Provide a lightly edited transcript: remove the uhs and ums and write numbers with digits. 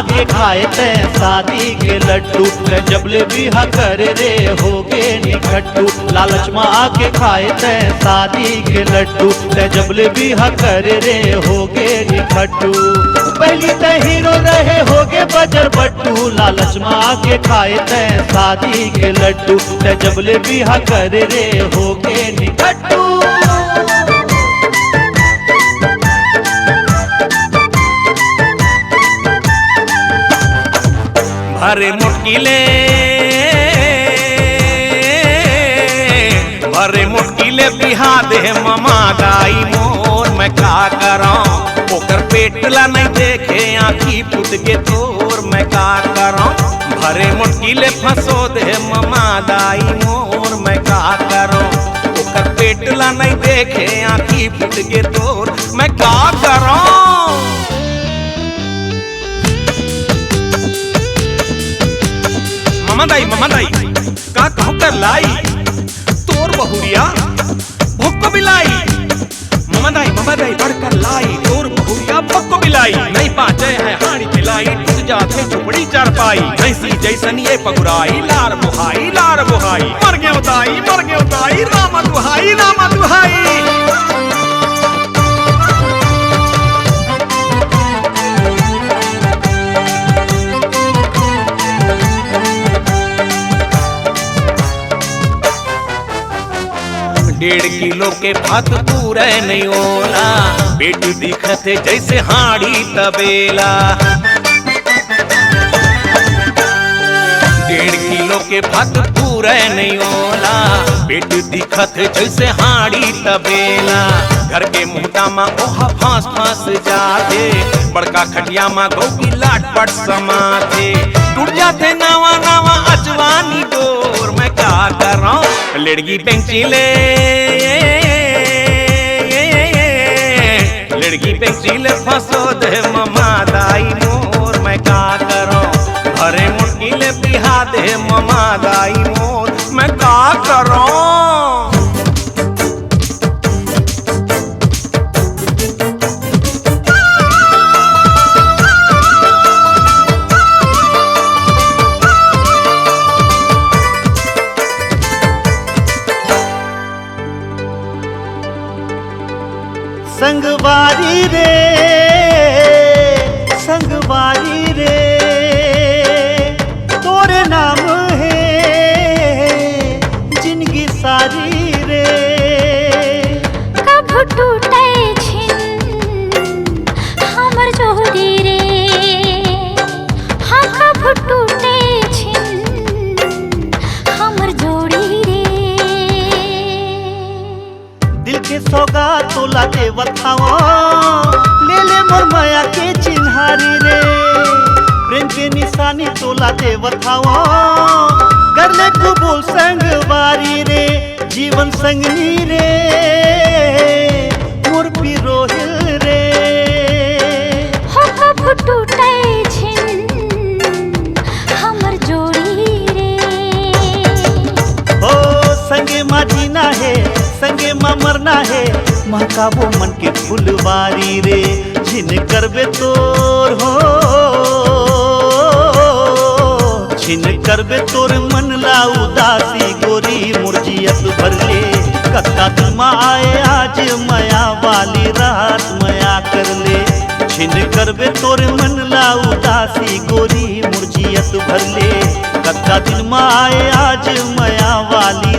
आके खाए ते शादी के लड्डू, जबले बिहा करे रे होगे निकट्टू। लालच में आके खाए ते शादी के लड्डू, जबले बिहा करे रे होगे निकट्टू। पहली ते हीरो रहे होगे बजर बट्टू, लालच में आके खाए ते शादी के लड्डू, जबले बिहा करे रे होगे निकट्टू। भरे मुटकीले बिहा दे ममा गाई मोर, मैं का करां ओकर पेटला नहीं देखे आँखी फुट के तोर, मैं का करां। भरे मुटकीले फंसो दे ममा दाई मोर, मैं का करां ओकर पेटला नहीं देखे आँखी फुट के तोर, मैं का करां। ममा दाई का कहूँ कर लाई तोर बहुरिया भुक्को बिलाई। ममा दाई बढ़कर लाई तोर बहुरिया भुक्को बिलाई। नहीं पाचे है हाड़ी पिलाई, टूट जाते झुपड़ी चारपाई। ऐसी जैसन ये पगुराई लार बुहाई मर गए उताई रामा दुहाई। डेढ़ किलो के भात पूरे नहीं ओला, पेट दिखत जैसे हाड़ी तबेला। 1.5 किलो के भात पूरे नहीं ओला, पेट दिखत जैसे हाड़ी तबेला। घर के मुहटा मा ओहा फांस जाते, बड़का खटिया मा गौकी लाट पट समाते। टूट जाते नावा अजवानी गोर, मैं क्या करां लड़की पेंचिले फंसो दे ममा दाई मोर, मैं का करां। भरे मुटकीले बिहा दे ममा दाई मोर, मैं का करां। संगवारी रे तोरे नाम है जिंदगी सारी रे। कब टूटे छिन हमर जोड़ी रे, हाँ कब टूटे छिन हमर जोड़ी रे। दिल के सौगात तोला देवतावा, ले मोर माया के चिन्हारी रे। प्रेम के निशानी तोला देवतावा, कर ले कबूल संगवारी रे। जीवन संगनी रे मोर पिरोहिल रे। हो कब टूटे छिन हमर जोड़ी रे। हो संगे माँ जीना है संगे माँ मरना है, महकाबो मन के फुलवारी रे। छिन करबे तोर हो छिन करबे तोर मन ला उदासी गोरी मुरजियत भरले। कत्ता दिल में आए आज मया वाली रात मया कर ले। छिन करबे तोर मन ला उदासी गोरी मुरजियत भरले। कत्ता दिल में आए आज मया वाली